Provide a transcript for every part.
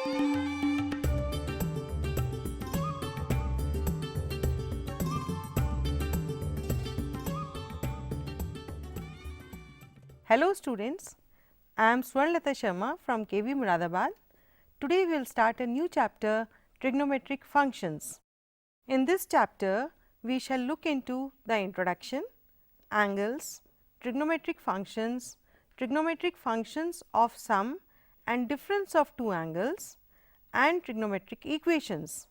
Hello students, I am Swarnalata Sharma from KV Muradabad. Today we will start a new chapter, Trigonometric Functions. In this chapter, we shall look into the introduction, angles, trigonometric functions of sum and difference of two angles, and trigonometric equations.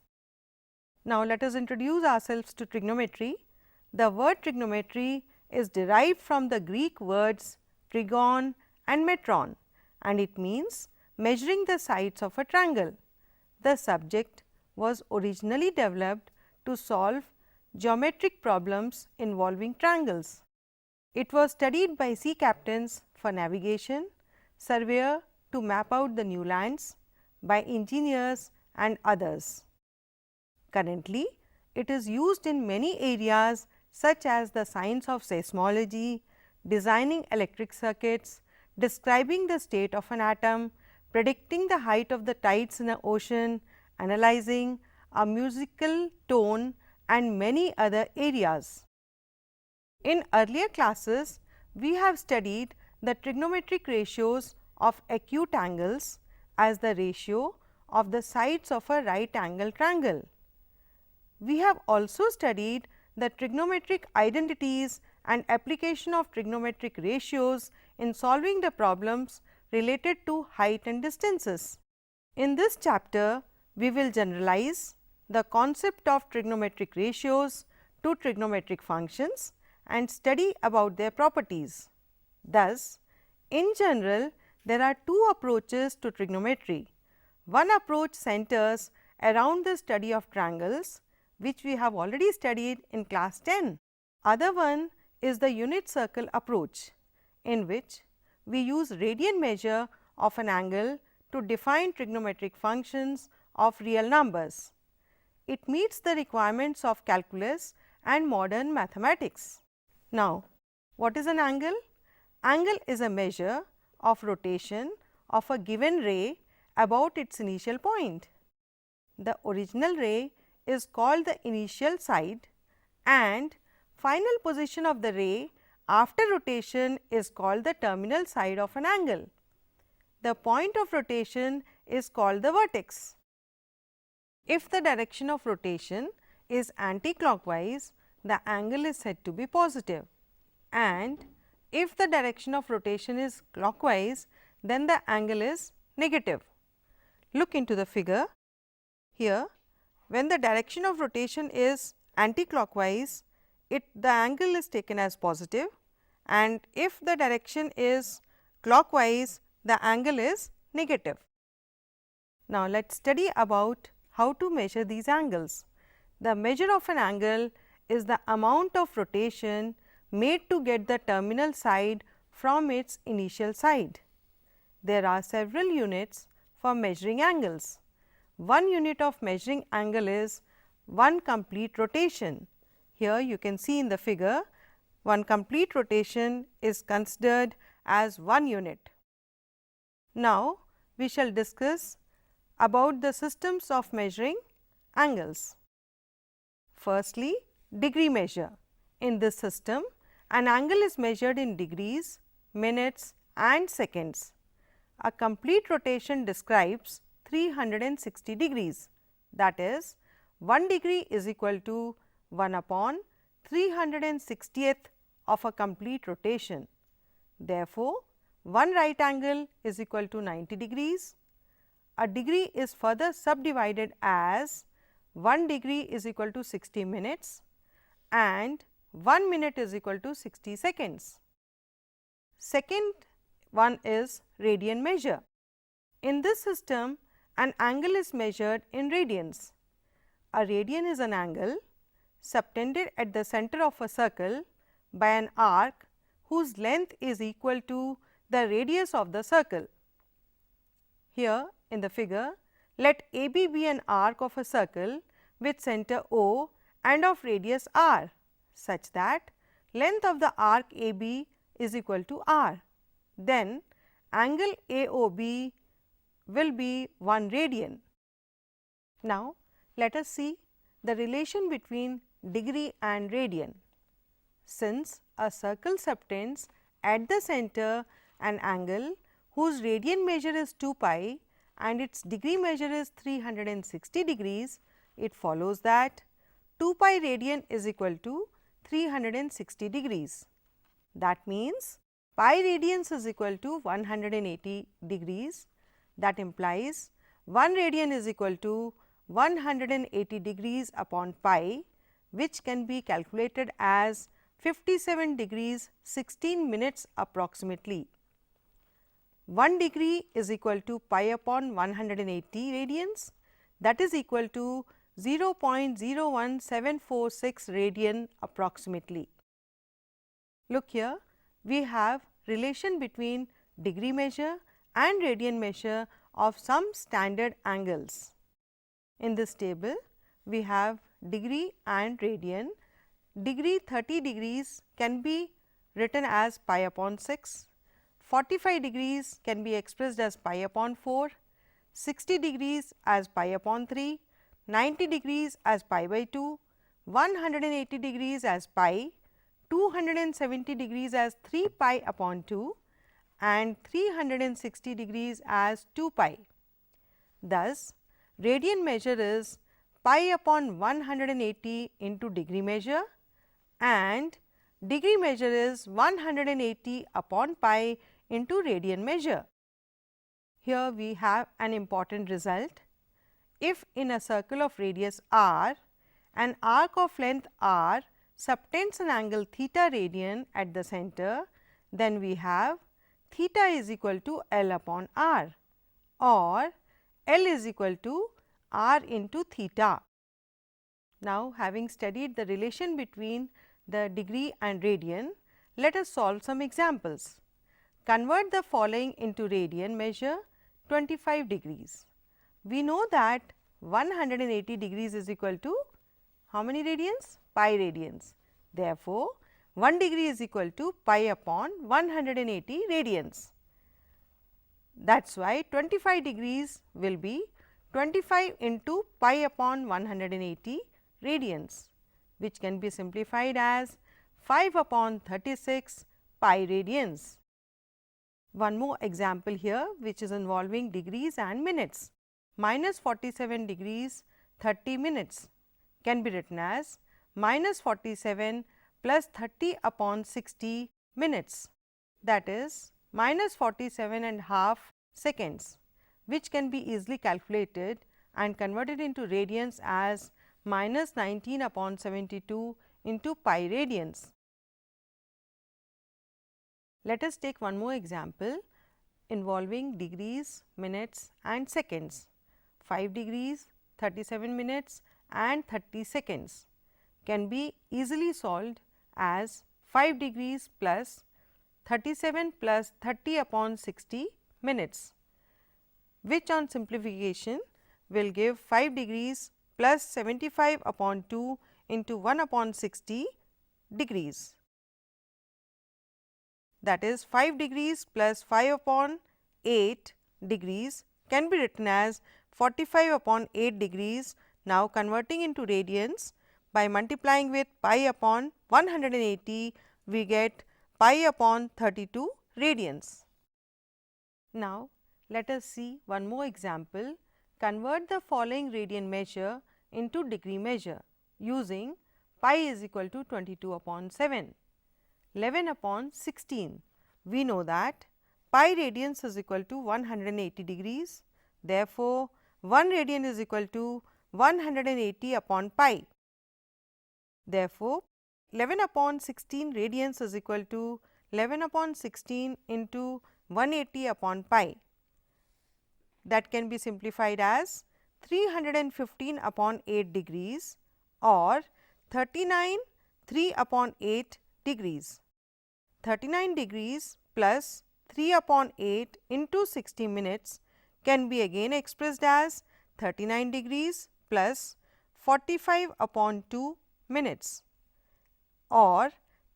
Now, let us introduce ourselves to trigonometry. The word trigonometry is derived from the Greek words trigon and metron, and it means measuring the sides of a triangle. The subject was originally developed to solve geometric problems involving triangles. It was studied by sea captains for navigation, surveyor to map out the new lands, by engineers and others. Currently, it is used in many areas such as the science of seismology, designing electric circuits, describing the state of an atom, predicting the height of the tides in an ocean, analyzing a musical tone and many other areas. In earlier classes, we have studied the trigonometric ratios of acute angles as the ratio of the sides of a right angle triangle. We have also studied the trigonometric identities and application of trigonometric ratios in solving the problems related to height and distances. In this chapter, we will generalize the concept of trigonometric ratios to trigonometric functions and study about their properties. Thus, in general, there are two approaches to trigonometry. One approach centers around the study of triangles, which we have already studied in class 10. Other one is the unit circle approach, in which we use radian measure of an angle to define trigonometric functions of real numbers. It meets the requirements of calculus and modern mathematics. Now, what is an angle? Angle is a measure of rotation of a given ray about its initial point. The original ray is called the initial side, and final position of the ray after rotation is called the terminal side of an angle. The point of rotation is called the vertex. If the direction of rotation is anti-clockwise, the angle is said to be positive, and if the direction of rotation is clockwise, then the angle is negative. Look into the figure. Here, when the direction of rotation is anti-clockwise, the angle is taken as positive, and if the direction is clockwise, the angle is negative. Now, let us study about how to measure these angles. The measure of an angle is the amount of rotation made to get the terminal side from its initial side. There are several units for measuring angles. One unit of measuring angle is one complete rotation. Here you can see in the figure, one complete rotation is considered as 1 unit. Now, we shall discuss about the systems of measuring angles. Firstly, degree measure. In this system, an angle is measured in degrees, minutes and seconds. A complete rotation describes 360 degrees, that is 1 degree is equal to 1 upon 360th of a complete rotation. Therefore, one right angle is equal to 90 degrees. A degree is further subdivided as 1 degree is equal to 60 minutes and 1 minute is equal to 60 seconds. Second one is radian measure. In this system, an angle is measured in radians. A radian is an angle subtended at the center of a circle by an arc whose length is equal to the radius of the circle. Here in the figure, let AB be an arc of a circle with center O and of radius r, such that length of the arc AB is equal to r. Then angle AOB will be 1 radian. Now, let us see the relation between degree and radian. Since a circle subtends at the center an angle whose radian measure is 2 pi and its degree measure is 360 degrees, it follows that 2 pi radian is equal to 360 degrees. That means, pi radians is equal to 180 degrees. That implies 1 radian is equal to 180 degrees upon pi, which can be calculated as 57 degrees 16 minutes approximately. 1 degree is equal to pi upon 180 radians, that is equal to 0.01746 radian approximately. Look here, we have relation between degree measure and radian measure of some standard angles. In this table, we have degree and radian. Degree 30 degrees can be written as pi upon 6, 45 degrees can be expressed as pi upon 4, 60 degrees as pi upon 3, 90 degrees as pi by 2, 180 degrees as pi, 270 degrees as 3 pi upon 2 and 360 degrees as 2 pi. Thus, radian measure is pi upon 180 into degree measure and degree measure is 180 upon pi into radian measure. Here we have an important result. If in a circle of radius r, an arc of length r subtends an angle theta radian at the center, then we have theta is equal to L upon r or L is equal to r into theta. Now, having studied the relation between the degree and radian, let us solve some examples. Convert the following into radian measure 25 degrees. We know that 180 degrees is equal to how many radians? Pi radians. Therefore, 1 degree is equal to pi upon 180 radians. That is why 25 degrees will be 25 into pi upon 180 radians, which can be simplified as 5 upon 36 pi radians. One more example here, which is involving degrees and minutes. Minus 47 degrees 30 minutes can be written as minus 47 plus 30 upon 60 minutes, that is minus 47 and half seconds, which can be easily calculated and converted into radians as minus 19 upon 72 into pi radians. Let us take one more example involving degrees, minutes and seconds. 5 degrees, 37 minutes and 30 seconds can be easily solved as 5 degrees plus 37 plus 30 upon 60 minutes, which on simplification will give 5 degrees plus 75 upon 2 into 1 upon 60 degrees. That is 5 degrees plus 5 upon 8 degrees can be written as 45 upon 8 degrees. Now, converting into radians by multiplying with pi upon 180, we get pi upon 32 radians. Now, let us see one more example. Convert the following radian measure into degree measure using pi is equal to 22 upon 7. 11 upon 16. We know that pi radians is equal to 180 degrees. Therefore, 1 radian is equal to 180 upon pi. Therefore, 11 upon 16 radians is equal to 11 upon 16 into 180 upon pi. That can be simplified as 315 upon 8 degrees or 39 3 upon 8 degrees. 39 degrees plus 3 upon 8 into 60 minutes can be again expressed as 39 degrees plus 45 upon 2 minutes or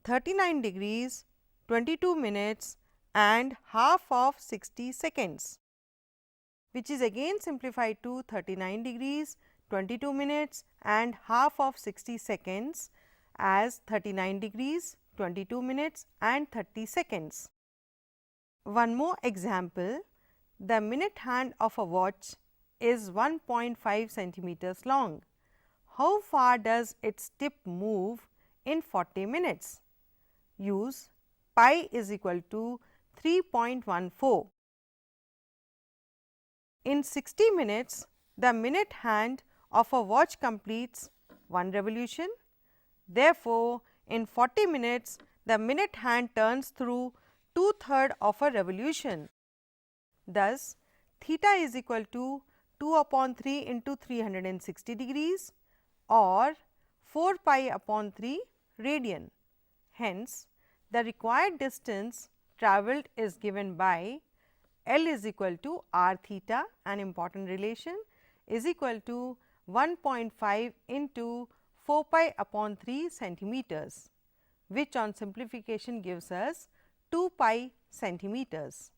39 degrees 22 minutes and half of 60 seconds. which is again simplified to 39 degrees, 22 minutes and half of 60 seconds as 39 degrees, 22 minutes and 30 seconds. One more example, the minute hand of a watch is 1.5 centimeters long. How far does its tip move in 40 minutes? Use pi is equal to 3.14. In 60 minutes, the minute hand of a watch completes 1 revolution. Therefore, in 40 minutes, the minute hand turns through 2/3 of a revolution. Thus, theta is equal to 2/3 into 360 degrees or 4 pi upon 3 radian. Hence, the required distance travelled is given by L is equal to r theta, an important relation, is equal to 1.5 into 4 pi upon 3 centimeters, which on simplification gives us 2 pi centimeters.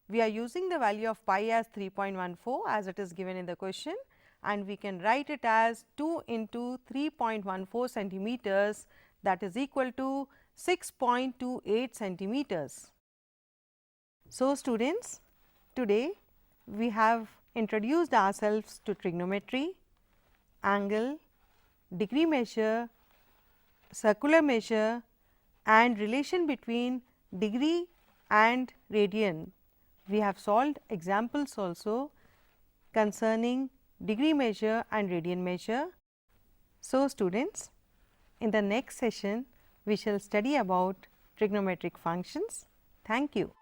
We are using the value of pi as 3.14 as it is given in the question, and we can write it as 2 into 3.14 centimeters, that is equal to 6.28 centimeters. So, students, today we have introduced ourselves to trigonometry, angle, degree measure, circular measure and relation between degree and radian. We have solved examples also concerning degree measure and radian measure. So, students, in the next session we shall study about trigonometric functions. Thank you.